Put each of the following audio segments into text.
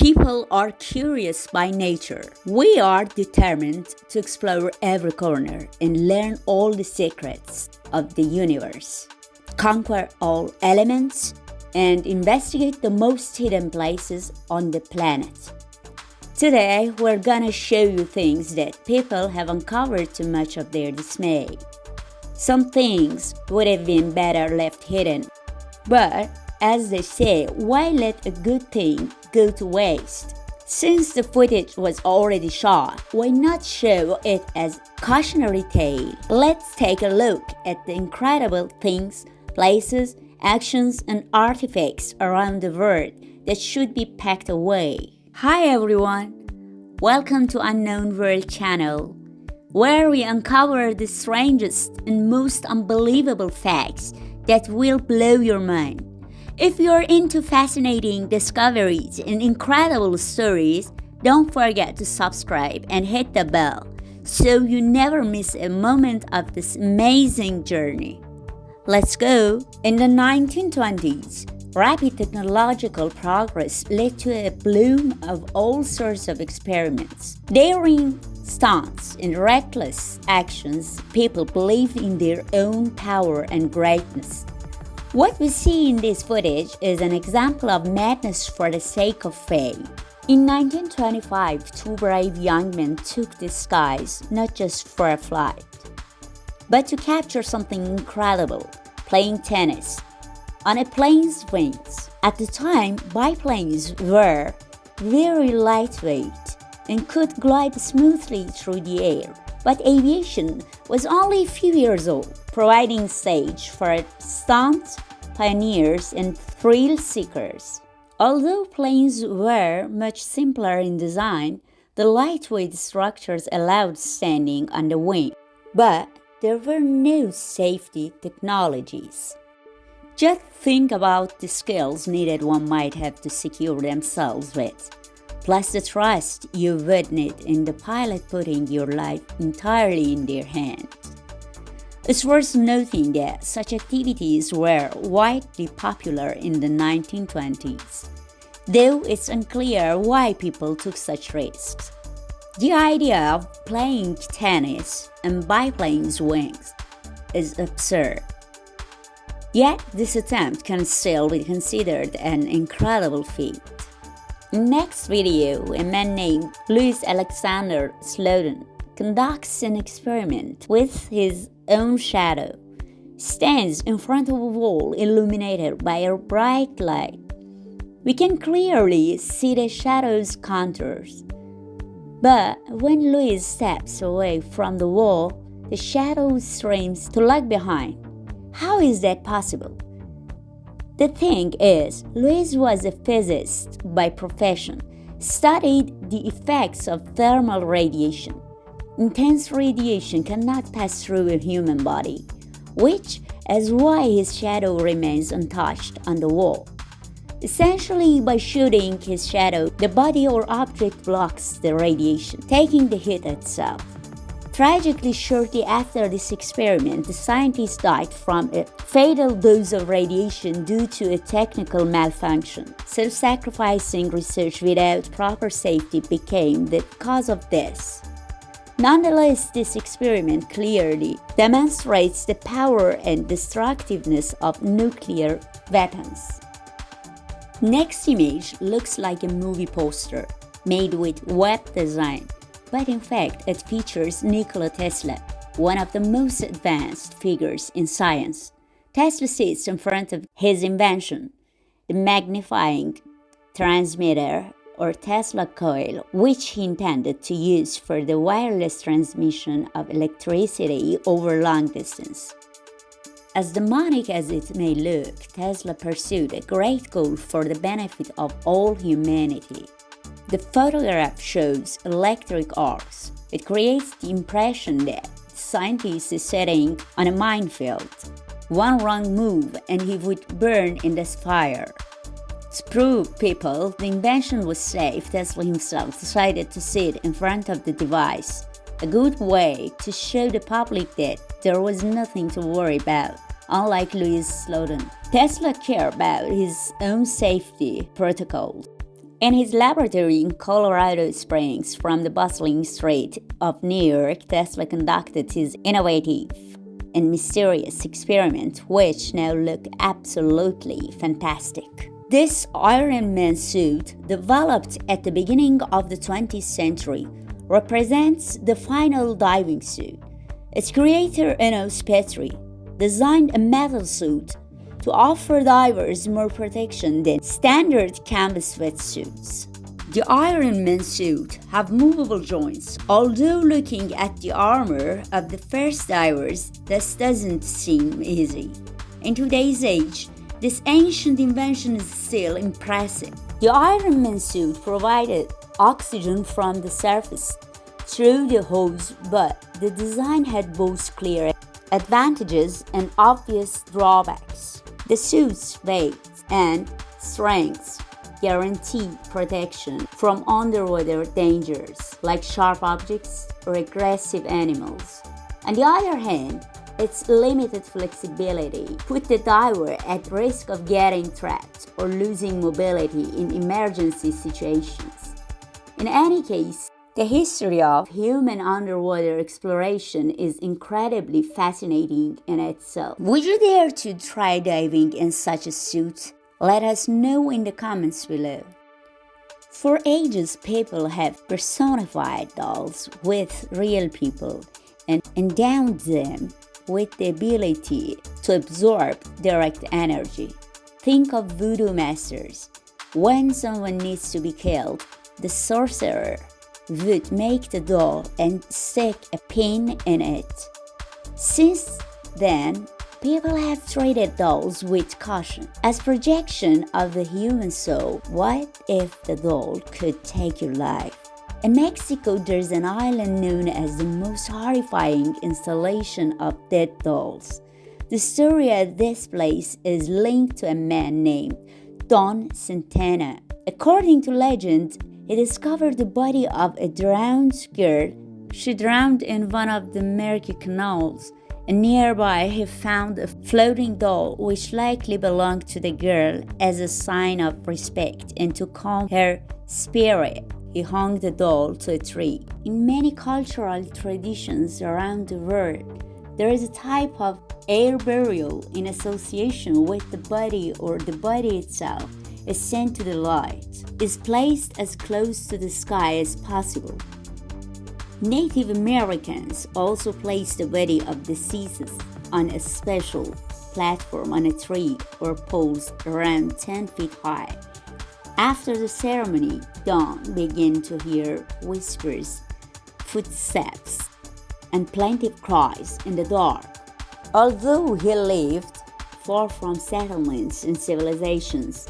People are curious by nature. We are determined to explore every corner and learn all the secrets of the universe, conquer all elements, and investigate the most hidden places on the planet. Today, we're gonna show you things that people have uncovered to much of their dismay. Some things would have been better left hidden, but as they say, why let a good thing go to waste? Since the footage was already shot, why not show it as cautionary tale? Let's take a look at the incredible things, places, actions, and artifacts around the world that should be packed away. Hi everyone! Welcome to Unknown World channel, where we uncover the strangest and most unbelievable facts that will blow your mind. If you're into fascinating discoveries and incredible stories, don't forget to subscribe and hit the bell so you never miss a moment of this amazing journey. Let's go! In the 1920s, rapid technological progress led to a bloom of all sorts of experiments. Daring stunts and reckless actions, people believed in their own power and greatness. What we see in this footage is an example of madness for the sake of fame. In 1925, two brave young men took the skies not just for a flight, but to capture something incredible, playing tennis on a plane's wings. At the time, biplanes were very lightweight and could glide smoothly through the air, but aviation was only a few years old, providing stage for stunt pioneers and thrill seekers. Although planes were much simpler in design, the lightweight structures allowed standing on the wing, but there were no safety technologies. Just think about the skills needed one might have to secure themselves with, plus the trust you would need in the pilot putting your life entirely in their hands. It's worth noting that such activities were widely popular in the 1920s, though it's unclear why people took such risks. The idea of playing tennis on biplanes' wings is absurd. Yet this attempt can still be considered an incredible feat. In the next video, a man named Louis Alexander Slotin conducts an experiment with his own shadow, stands in front of a wall illuminated by a bright light. We can clearly see the shadow's contours. But when Louis steps away from the wall, the shadow seems to lag behind. How is that possible? The thing is, Louis was a physicist by profession, studied the effects of thermal radiation. Intense radiation cannot pass through a human body, which is why his shadow remains untouched on the wall. Essentially, by shooting his shadow, the body or object blocks the radiation, taking the hit itself. Tragically, shortly after this experiment, the scientist died from a fatal dose of radiation due to a technical malfunction. Self-sacrificing research without proper safety became the cause of this. Nonetheless, this experiment clearly demonstrates the power and destructiveness of nuclear weapons. Next image looks like a movie poster made with web design, but in fact it features Nikola Tesla, one of the most advanced figures in science. Tesla sits in front of his invention, the magnifying transmitter or Tesla coil, which he intended to use for the wireless transmission of electricity over long distance. As demonic as it may look, Tesla pursued a great goal for the benefit of all humanity. The photograph shows electric arcs. It creates the impression that the scientist is sitting on a minefield. One wrong move and he would burn in this fire. To prove people the invention was safe, Tesla himself decided to sit in front of the device, a good way to show the public that there was nothing to worry about. Unlike Louis Slotin, Tesla cared about his own safety protocols. In his laboratory in Colorado Springs, from the bustling street of New York, Tesla conducted his innovative and mysterious experiment, which now look absolutely fantastic. This Iron Man suit, developed at the beginning of the 20th century, represents the final diving suit. Its creator, Enos Petrie, designed a metal suit to offer divers more protection than standard canvas wetsuits. The Iron Man suit have movable joints. Although looking at the armor of the first divers, this doesn't seem easy. In today's age, this ancient invention is still impressive. The Iron Man suit provided oxygen from the surface through the hose, but the design had both clear advantages and obvious drawbacks. The suit's weight and strength guarantee protection from underwater dangers like sharp objects or aggressive animals. On the other hand, its limited flexibility put the diver at risk of getting trapped or losing mobility in emergency situations. In any case, the history of human underwater exploration is incredibly fascinating in itself. Would you dare to try diving in such a suit? Let us know in the comments below. For ages, people have personified dolls with real people and endowed them with the ability to absorb direct energy. Think of voodoo masters. When someone needs to be killed, the sorcerer would make the doll and stick a pin in it. Since then, people have treated dolls with caution. As projection of the human soul, what if the doll could take your life? In Mexico, there's an island known as the most horrifying installation of dead dolls. The story at this place is linked to a man named Don Santana. According to legend, he discovered the body of a drowned girl. She drowned in one of the murky canals, and nearby he found a floating doll which likely belonged to the girl. As a sign of respect and to calm her spirit, he hung the doll to a tree. In many cultural traditions around the world, there is a type of air burial in association with the body, or the body itself is sent to the light, is placed as close to the sky as possible. Native Americans also place the body of deceased on a special platform on a tree or poles around 10 feet high. After the ceremony, Don began to hear whispers, footsteps, and plaintive cries in the dark. Although he lived far from settlements and civilizations,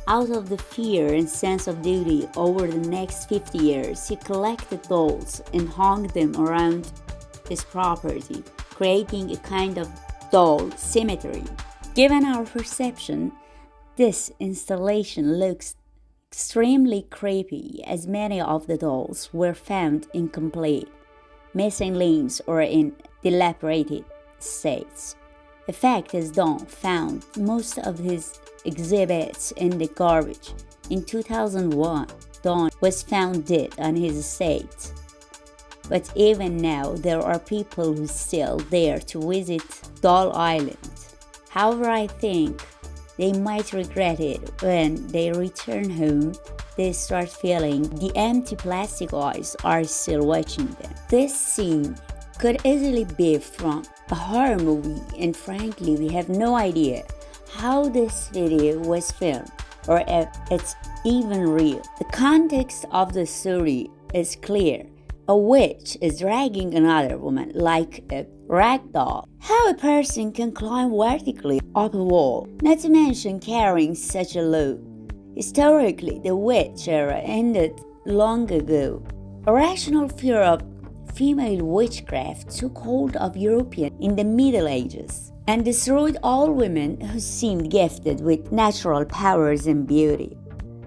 out of the fear and sense of duty, over the next 50 years, he collected dolls and hung them around his property, creating a kind of doll cemetery. Given our perception, this installation looks extremely creepy, as many of the dolls were found incomplete, missing limbs, or in dilapidated states. In fact, as Don found most of his exhibits in the garbage. In 2001, Don was found dead on his estate. But even now, there are people who still dare to visit Doll Island. However, I think they might regret it when they return home. They start feeling the empty plastic eyes are still watching them. This scene could easily be from a horror movie, and frankly, we have no idea how this video was filmed or if it's even real. The context of the story is clear. A witch is dragging another woman like a rag doll. How a person can climb vertically up a wall, not to mention carrying such a load. Historically, the witch era ended long ago. A rational fear of female witchcraft took hold of Europeans in the Middle Ages and destroyed all women who seemed gifted with natural powers and beauty.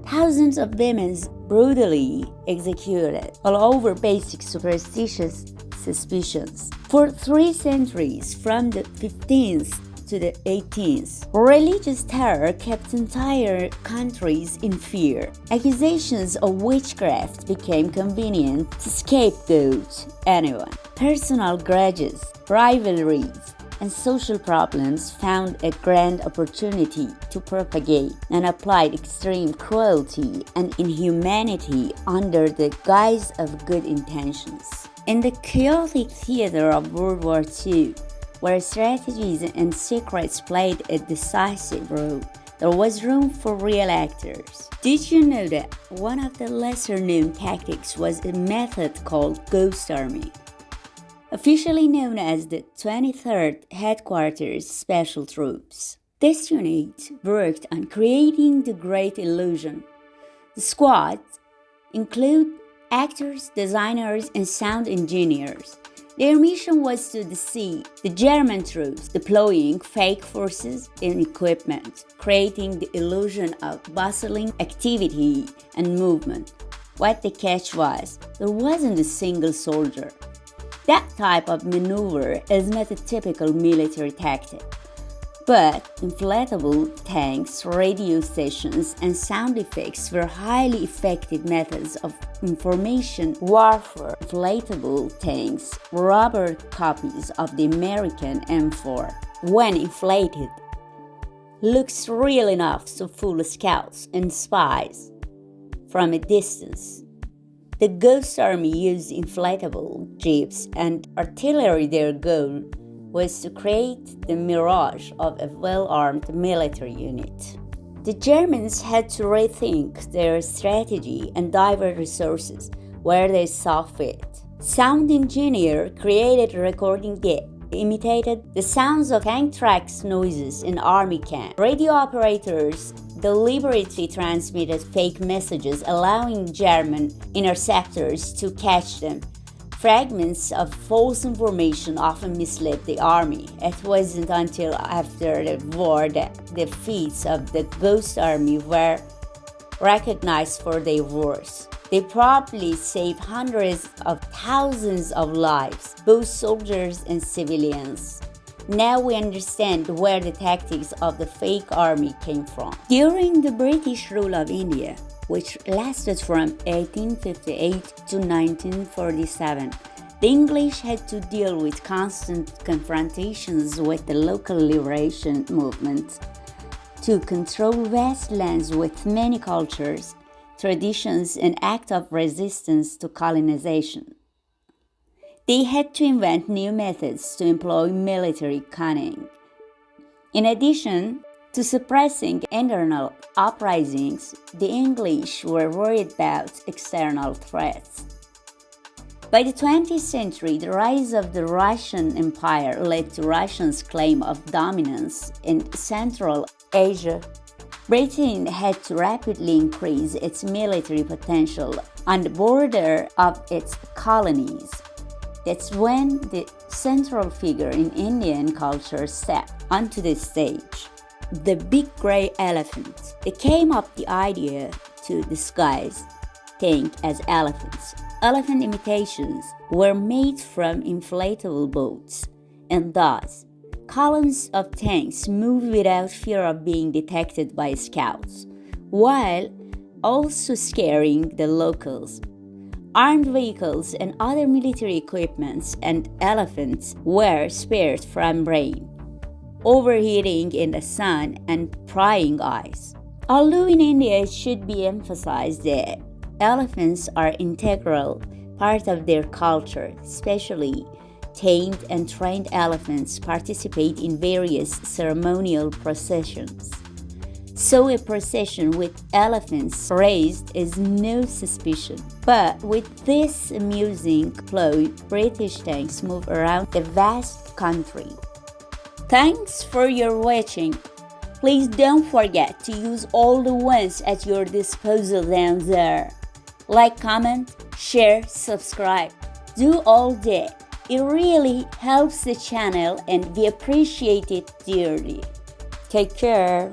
Thousands of women brutally executed, all over basic superstitious suspicions. For 3 centuries, from the 15th to the 18th, religious terror kept entire countries in fear. Accusations of witchcraft became convenient to scapegoat anyone. Personal grudges, rivalries, and social problems found a grand opportunity to propagate and applied extreme cruelty and inhumanity under the guise of good intentions. In the chaotic theater of World War II, where strategies and secrets played a decisive role, there was room for real actors. Did you know that one of the lesser-known tactics was a method called Ghost Army? Officially known as the 23rd Headquarters Special Troops. This unit worked on creating the Great Illusion. The squad include actors, designers, and sound engineers. Their mission was to deceive the German troops, deploying fake forces and equipment, creating the illusion of bustling activity and movement. What the catch was, there wasn't a single soldier. That type of maneuver is not a typical military tactic, but inflatable tanks, radio stations, and sound effects were highly effective methods of information warfare. Inflatable tanks were rubber copies of the American M4. When inflated, looks real enough to fool scouts and spies from a distance. The Ghost Army used inflatable jeeps and artillery. Their goal was to create the mirage of a well-armed military unit. The Germans had to rethink their strategy and divert resources where they saw fit. Sound engineer created a recording that imitated the sounds of tank tracks noises in army camp. Radio operators deliberately transmitted fake messages, allowing German interceptors to catch them. Fragments of false information often misled the army. It wasn't until after the war that the feats of the Ghost Army were recognized for their worth. They probably saved hundreds of thousands of lives, both soldiers and civilians. Now we understand where the tactics of the fake army came from. During the British rule of India, which lasted from 1858 to 1947, the English had to deal with constant confrontations with the local liberation movement to control vast lands with many cultures, traditions, and acts of resistance to colonization. They had to invent new methods to employ military cunning. In addition to suppressing internal uprisings, the English were worried about external threats. By the 20th century, the rise of the Russian Empire led to Russia's claim of dominance in Central Asia. Britain had to rapidly increase its military potential on the border of its colonies. That's when the central figure in Indian culture stepped onto the stage. The big gray elephant. They came up with the idea to disguise tanks as elephants. Elephant imitations were made from inflatable boats, and thus columns of tanks moved without fear of being detected by scouts, while also scaring the locals. Armed vehicles and other military equipments and elephants were spared from rain, overheating in the sun, and prying eyes. Although in India it should be emphasized that elephants are integral part of their culture, especially tamed and trained elephants participate in various ceremonial processions. So a procession with elephants raised is no suspicion. But with this amusing ploy, British tanks move around the vast country. Thanks for your watching. Please don't forget to use all the ones at your disposal down there. Like, comment, share, subscribe. Do all that. It really helps the channel and we appreciate it dearly. Take care.